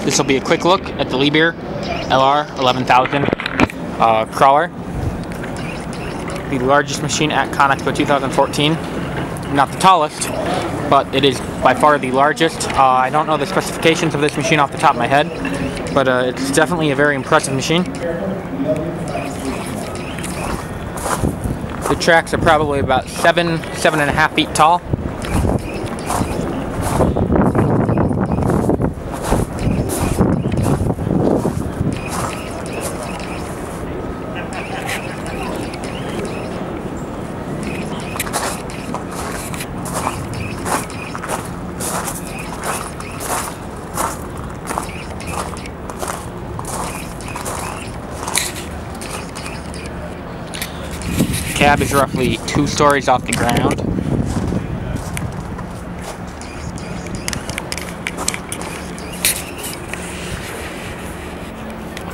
This will be a quick look at the Liebherr LR11000 crawler. The largest machine at Conexpo 2014. Not the tallest, but it is by far the largest. I don't know the specifications of this machine off the top of my head, but it's definitely a very impressive machine. The tracks are probably about 7.5 feet tall. The cab is roughly 2 stories off the ground.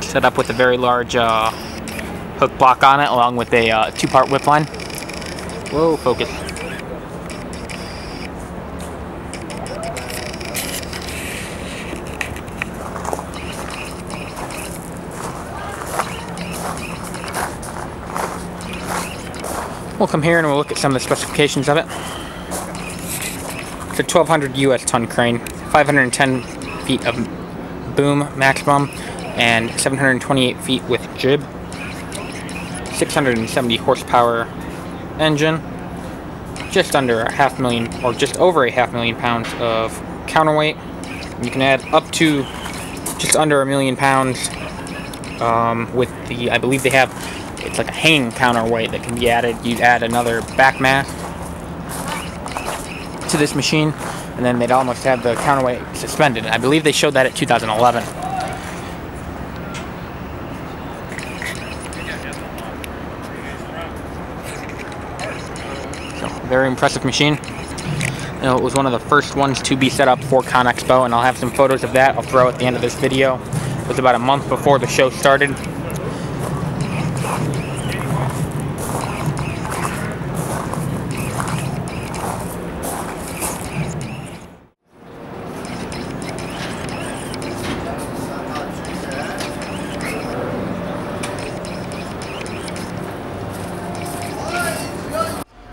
Set up with a very large hook block on it, along with a 2-part whip line. Whoa, focus. We'll come here and we'll look at some of the specifications of it. It's a 1,200 US ton crane, 510 feet of boom maximum, and 728 feet with jib. 670 horsepower engine, just under a $500,000, or just over a $500,000 pounds of counterweight. You can add up to just under £1 million with the, I believe they have, it's like a hanging counterweight that can be added. You add another back mast to this machine, and then they'd almost have the counterweight suspended. I believe they showed that at 2011. So, very impressive machine. You know, it was one of the first ones to be set up for Conexpo, and I'll have some photos of that I'll throw at the end of this video. It was about a month before the show started.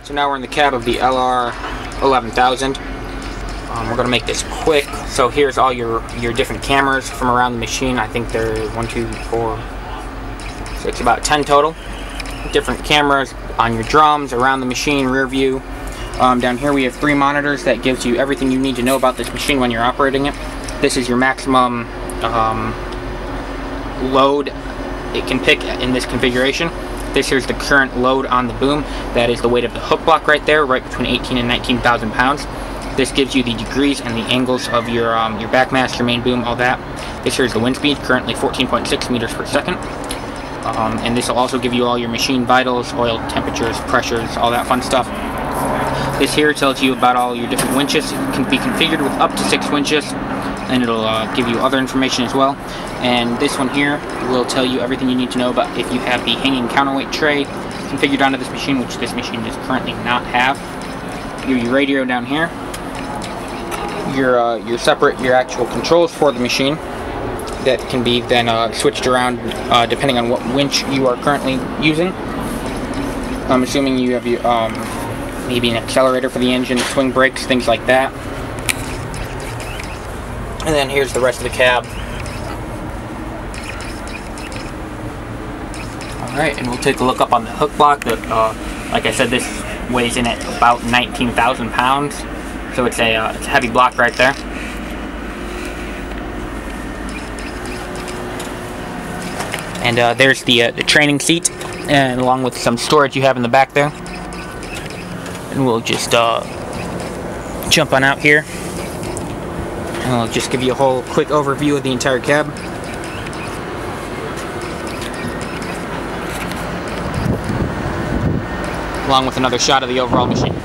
So now we're in the cab of the LR11000. We're going to make this quick. So here's all your different cameras from around the machine. I think there's 1, 2, 4, 6, about 10 total. Different cameras on your drums, around the machine, rear view. Down here we have 3 monitors that gives you everything you need to know about this machine when you're operating it. This is your maximum load it can pick in this configuration. This here's the current load on the boom. That is the weight of the hook block right there, right between 18 and 19,000 pounds. This gives you the degrees and the angles of your back mast, your main boom, all that. This here's the wind speed, currently 14.6 meters per second. And this will also give you all your machine vitals, oil temperatures, pressures, all that fun stuff. This here tells you about all your different winches. It can be configured with up to 6 winches, and it'll give you other information as well. And this one here will tell you everything you need to know about if you have the hanging counterweight tray configured onto this machine, which this machine does currently not have. Your radio down here, your actual controls for the machine that can be then switched around depending on what winch you are currently using. I'm assuming you have your maybe an accelerator for the engine, swing brakes, things like that. And then here's the rest of the cab. Alright, and we'll take a look up on the hook block. That, like I said, this weighs in at about 19,000 pounds. So it's a heavy block right there. And there's the training seat, and along with some storage you have in the back there. And we'll just jump on out here. And I'll just give you a whole quick overview of the entire cab. Along with another shot of the overall machine.